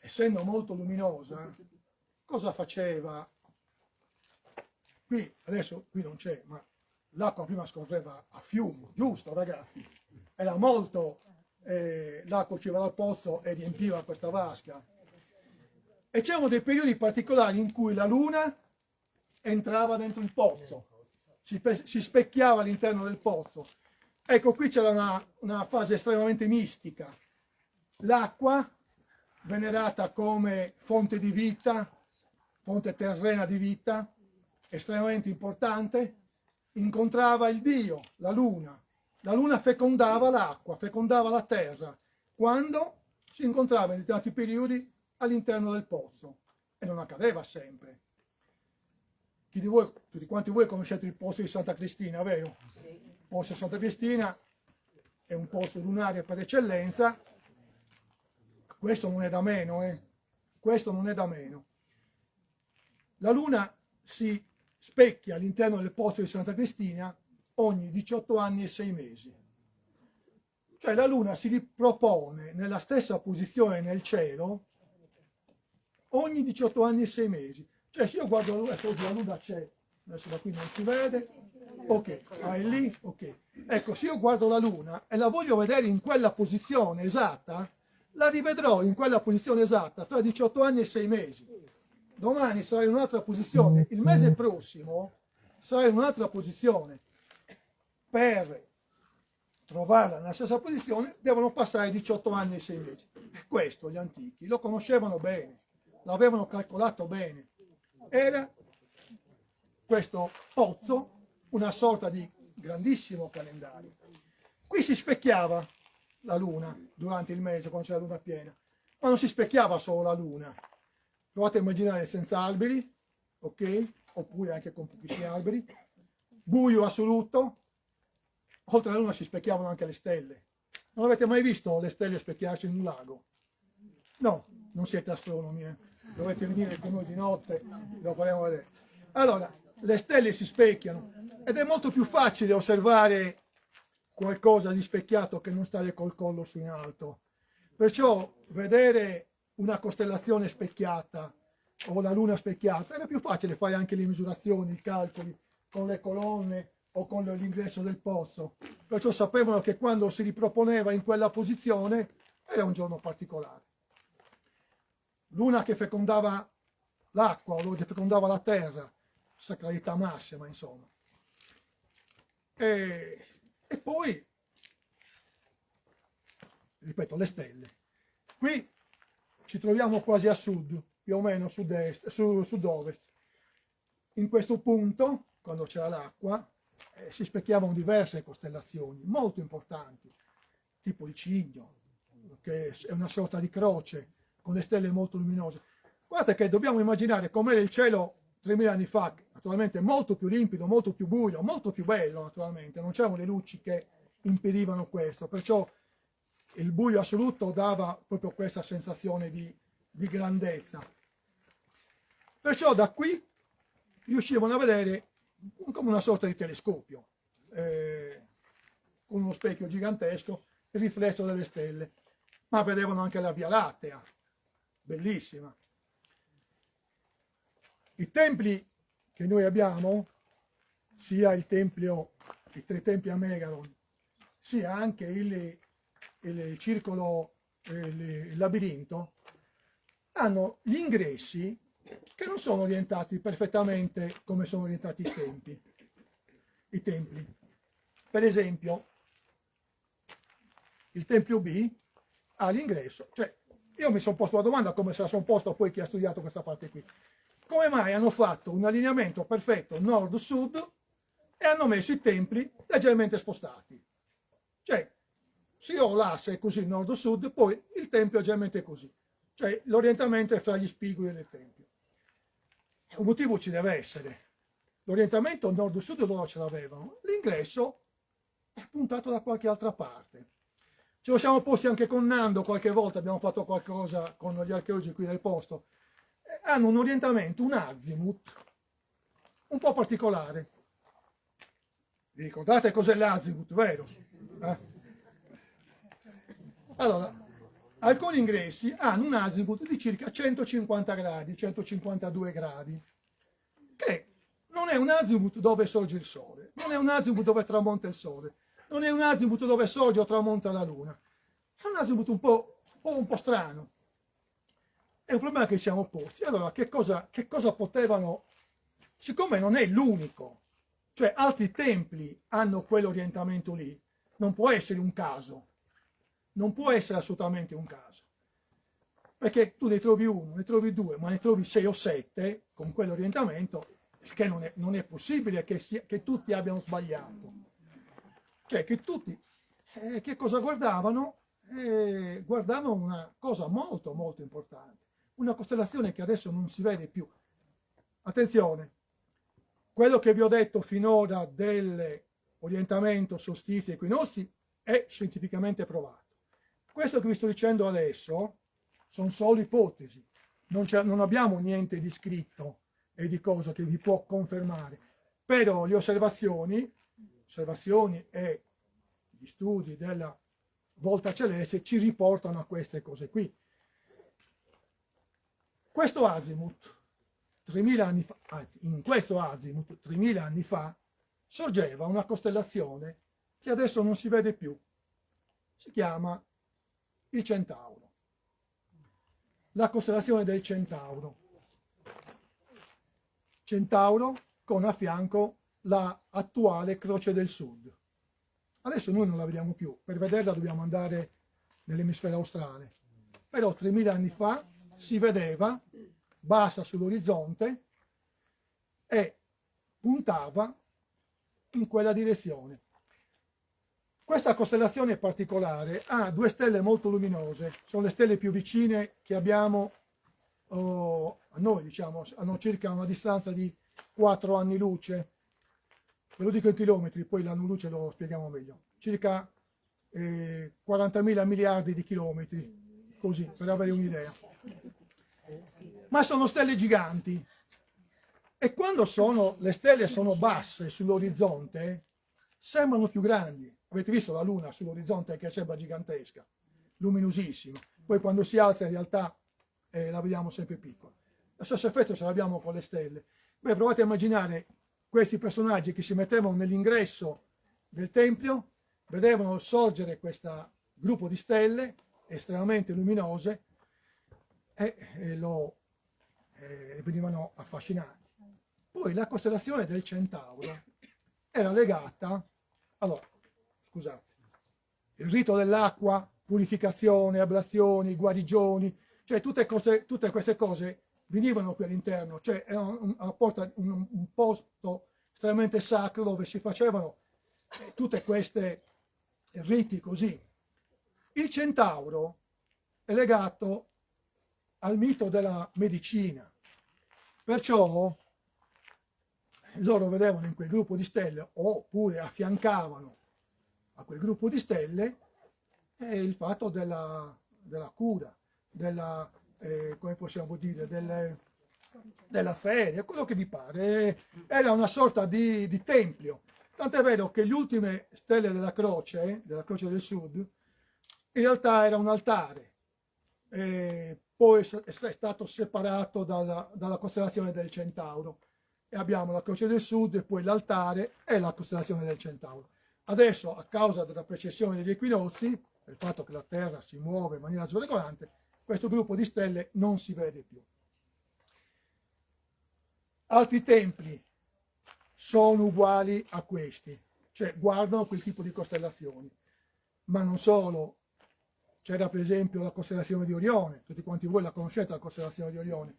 A: essendo molto luminosa, cosa faceva? Adesso qui non c'è, ma l'acqua prima scorreva a fiume, giusto ragazzi? Era molto, l'acqua usciva dal pozzo e riempiva questa vasca. E c'erano dei periodi particolari in cui la luna entrava dentro il pozzo, si specchiava all'interno del pozzo. Ecco, qui c'era una fase estremamente mistica. L'acqua, venerata come fonte di vita, fonte terrena di vita, estremamente importante, incontrava il Dio, la luna. La luna fecondava l'acqua, fecondava la terra, quando si incontrava in determinati periodi all'interno del pozzo. E non accadeva sempre. Chi di voi, tutti quanti voi conoscete il pozzo di Santa Cristina, vero? Il pozzo di Santa Cristina è un pozzo lunario per eccellenza. Questo non è da meno, Questo non è da meno. La Luna si specchia all'interno del pozzo di Santa Cristina ogni 18 anni e 6 mesi. Cioè la Luna si ripropone nella stessa posizione nel cielo ogni 18 anni e 6 mesi. Cioè se io guardo la Luna, ecco, la Luna c'è, adesso da qui non si vede, ok, è lì, ok. Ecco, se io guardo la Luna e la voglio vedere in quella posizione esatta, la rivedrò in quella posizione esatta fra 18 anni e 6 mesi. Domani sarà in un'altra posizione, il mese prossimo sarà in un'altra posizione. Per trovarla nella stessa posizione devono passare 18 anni e 6 mesi. Questo gli antichi lo conoscevano bene, l'avevano calcolato bene. Era questo pozzo una sorta di grandissimo calendario. Qui si specchiava la Luna durante il mese quando c'era la Luna piena, ma non si specchiava solo la Luna. Provate a immaginare senza alberi, ok? Oppure anche con pochissimi alberi, buio assoluto. Oltre alla Luna si specchiavano anche le stelle. Non avete mai visto le stelle specchiarsi in un lago? No, non siete astronomi, dovete venire con noi di notte, lo faremo vedere. Allora, le stelle si specchiano ed è molto più facile osservare qualcosa di specchiato che non stare col collo su in alto. Perciò vedere una costellazione specchiata o la Luna specchiata era più facile fare anche le misurazioni, i calcoli con le colonne o con l'ingresso del pozzo. Perciò sapevano che quando si riproponeva in quella posizione era un giorno particolare. Luna che fecondava l'acqua o che fecondava la terra, sacralità massima, insomma. E poi, ripeto, le stelle. Qui ci troviamo quasi a sud, più o meno sud-est, sud-ovest. In questo punto, quando c'era l'acqua, si specchiavano diverse costellazioni molto importanti, tipo il Cigno, che è una sorta di croce con le stelle molto luminose. Guardate che dobbiamo immaginare com'era il cielo 3000 anni fa, naturalmente molto più limpido, molto più buio, molto più bello naturalmente, non c'erano le luci che impedivano questo, perciò il buio assoluto dava proprio questa sensazione di grandezza. Perciò da qui riuscivano a vedere come una sorta di telescopio, con uno specchio gigantesco, il riflesso delle stelle, ma vedevano anche la Via Lattea, bellissima. I templi che noi abbiamo, sia il tempio, i 3 templi a Megalon, sia anche il circolo, il labirinto, hanno gli ingressi che non sono orientati perfettamente come sono orientati i templi. Per esempio, il tempio B ha l'ingresso, cioè io mi sono posto la domanda come se la sono posta poi chi ha studiato questa parte qui. Come mai hanno fatto un allineamento perfetto nord-sud e hanno messo i templi leggermente spostati? Cioè, se io ho l'asse così nord-sud, poi il tempio è leggermente così. Cioè, l'orientamento è fra gli spigoli del tempio. Un motivo ci deve essere. L'orientamento nord-sud loro ce l'avevano. L'ingresso è puntato da qualche altra parte. Ce lo siamo posti anche con Nando qualche volta, abbiamo fatto qualcosa con gli archeologi qui del posto. Hanno un orientamento, un azimuth, un po' particolare. Vi ricordate cos'è l'azimuth, vero? Allora, alcuni ingressi hanno un azimuth di circa 150 gradi, 152 gradi, che non è un azimuth dove sorge il Sole, non è un azimuth dove tramonta il Sole, non è un azimuth dove sorge o tramonta la Luna. È un azimuth un po' strano. È un problema che ci siamo posti. Allora, che cosa potevano... Siccome non è l'unico, cioè altri templi hanno quell'orientamento lì, non può essere un caso. Non può essere assolutamente un caso. Perché tu ne trovi uno, ne trovi due, ma ne trovi 6 o 7 con quell'orientamento, che non è possibile che tutti abbiano sbagliato. Cioè che tutti, che cosa guardavano? Guardavano una cosa molto molto importante, una costellazione che adesso non si vede più. Attenzione, quello che vi ho detto finora dell'orientamento solstizi e equinozi è scientificamente provato. Questo che vi sto dicendo adesso sono solo ipotesi, non abbiamo niente di scritto, e di cose che vi può confermare, però le osservazioni e gli studi della volta celeste ci riportano a queste cose qui. Questo azimuth, 3000 anni fa, anzi, in questo azimuth, 3000 anni fa, sorgeva una costellazione che adesso non si vede più. Si chiama il Centauro. La costellazione del Centauro. Centauro con a fianco la attuale Croce del Sud. Adesso noi non la vediamo più, per vederla dobbiamo andare nell'emisfero australe. Però 3000 anni fa si vedeva bassa sull'orizzonte e puntava in quella direzione. Questa costellazione particolare ha due stelle molto luminose, sono le stelle più vicine che abbiamo a noi, diciamo, hanno circa una distanza di 4 anni luce, ve lo dico in chilometri, poi l'anno luce lo spieghiamo meglio, circa 40.000 miliardi di chilometri, così, per avere un'idea. Ma sono stelle giganti e quando le stelle sono basse sull'orizzonte sembrano più grandi. Avete visto la Luna sull'orizzonte che sembra gigantesca, luminosissima, poi quando si alza in realtà la vediamo sempre piccola. Lo stesso effetto ce l'abbiamo con le stelle. Beh, provate a immaginare questi personaggi che si mettevano nell'ingresso del Tempio, vedevano sorgere questo gruppo di stelle estremamente luminose e venivano affascinanti. Poi la costellazione del Centauro era legata, allora, scusate, il rito dell'acqua, purificazione, ablazioni, guarigioni, cioè tutte queste cose venivano qui all'interno, cioè era un posto estremamente sacro dove si facevano tutte queste riti così. Il Centauro è legato al mito della medicina, perciò loro vedevano in quel gruppo di stelle oppure affiancavano a quel gruppo di stelle il fatto della cura, della, come possiamo dire, della fede, quello che vi pare. Era una sorta di tempio, tant'è vero che le ultime stelle della Croce del Sud, in realtà era un altare, poi è stato separato dalla costellazione del Centauro e abbiamo la Croce del Sud e poi l'altare e la costellazione del Centauro. Adesso, a causa della precessione degli equinozi, del fatto che la Terra si muove in maniera sregolante, questo gruppo di stelle non si vede più. Altri templi sono uguali a questi, cioè guardano quel tipo di costellazioni, ma non solo. C'era per esempio la costellazione di Orione, tutti quanti voi la conoscete la costellazione di Orione.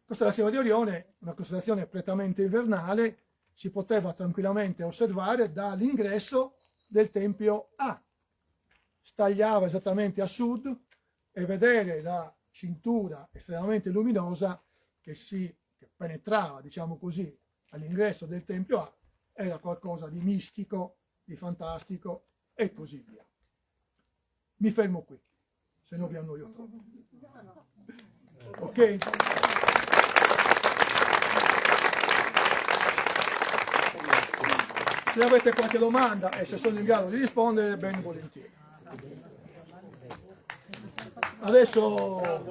A: La costellazione di Orione, una costellazione prettamente invernale, si poteva tranquillamente osservare dall'ingresso del Tempio A. Stagliava esattamente a sud e vedere la cintura estremamente luminosa che penetrava, diciamo così, all'ingresso del Tempio A era qualcosa di mistico, di fantastico e così via. Mi fermo qui, se no vi annoio troppo. Ok? Se avete qualche domanda e se sono in grado di rispondere, ben volentieri. Adesso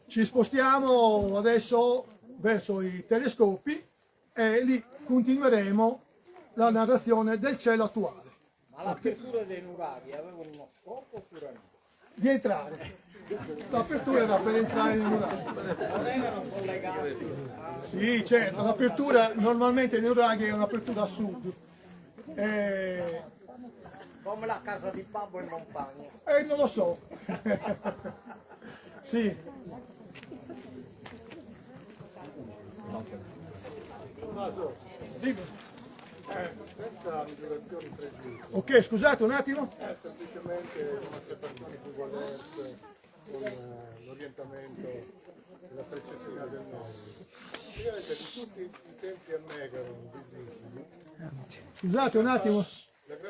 A: ci spostiamo adesso verso i telescopi e lì continueremo la narrazione del cielo attuale.
D: Ma l'apertura dei nuraghi aveva uno scopo oppure no?
A: Di entrare. L'apertura era per entrare nei nuraghi.
D: Non erano collegati a...
A: Sì, certo, l'apertura normalmente nei nuraghi è un'apertura a sud.
D: Come la casa di Babbo in montagna.
A: Non lo so. Sì. Dimmi.
C: Senza misurazioni precise,
A: Ok, scusate un attimo.
C: è semplicemente una separazione equivalente con l'orientamento della precessione del nord. Direi che di tutti i tempi a Megaron visibili,
A: Scusate un attimo.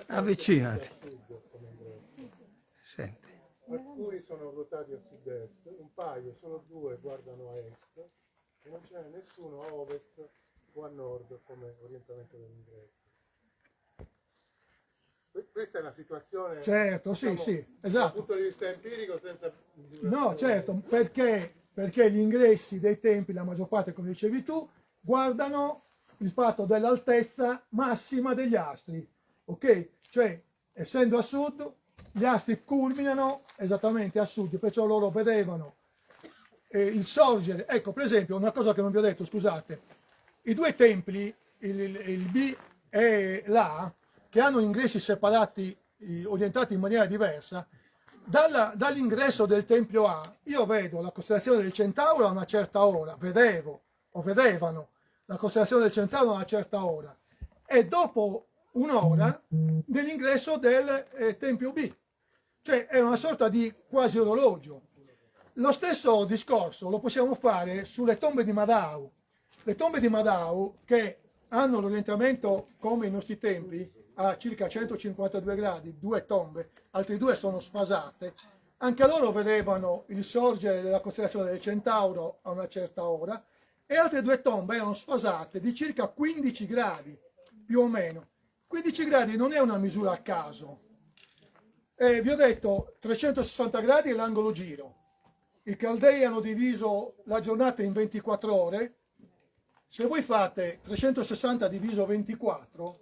E: Avvicinati. Senti.
C: alcuni sono ruotati a sud-est, un paio, solo 2 guardano a est e non ce n'è nessuno a ovest o a nord come orientamento dell'ingresso. Questa è una situazione,
A: Certo, sì,
C: diciamo,
A: sì,
C: dal
A: esatto.
C: punto di vista empirico senza misurazione.
A: No, certo, perché gli ingressi dei templi, la maggior parte, come dicevi tu, guardano il fatto dell'altezza massima degli astri, ok? Cioè, essendo a sud, gli astri culminano esattamente a sud, perciò loro vedevano il sorgere. Ecco, per esempio, una cosa che non vi ho detto, scusate, i due templi, il B e l'A, che hanno ingressi separati, orientati in maniera diversa, dall'ingresso del tempio A, io vedo la costellazione del Centauro a una certa ora, vedevano la costellazione del Centauro a una certa ora, e dopo un'ora dell'ingresso del tempio B. Cioè è una sorta di quasi orologio. Lo stesso discorso lo possiamo fare sulle tombe di Madao. Le tombe di Madao, che hanno l'orientamento come i nostri templi, a circa 152 gradi, 2 tombe, altre 2 sono sfasate, anche loro vedevano il sorgere della costellazione del Centauro a una certa ora, e altre 2 tombe erano sfasate di circa 15 gradi, più o meno. 15 gradi non è una misura a caso. Vi ho detto 360 gradi è l'angolo giro. I Caldei hanno diviso la giornata in 24 ore. Se voi fate 360 diviso 24,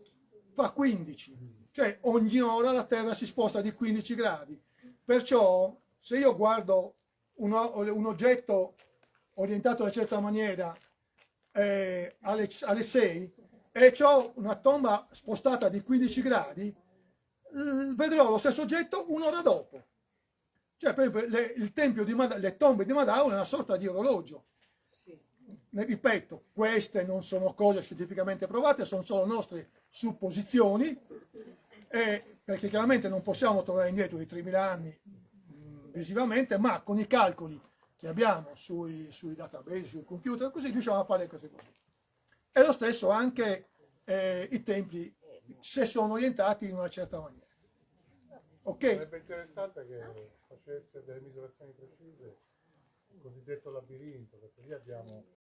A: fa 15. Cioè ogni ora la Terra si sposta di 15 gradi. Perciò se io guardo un oggetto orientato in una certa maniera alle 6 e ho una tomba spostata di 15 gradi, vedrò lo stesso oggetto un'ora dopo. Cioè, per esempio, le tombe di Madao è una sorta di orologio. Ripeto, queste non sono cose scientificamente provate, sono solo nostre supposizioni, perché chiaramente non possiamo tornare indietro di 3.000 anni visivamente, ma con i calcoli che abbiamo sui database, sui computer, così riusciamo a fare queste cose. E lo stesso anche i templi, se sono orientati in una certa maniera. Ok?
C: Sarebbe interessante che faceste delle misurazioni precise, il cosiddetto labirinto, perché lì abbiamo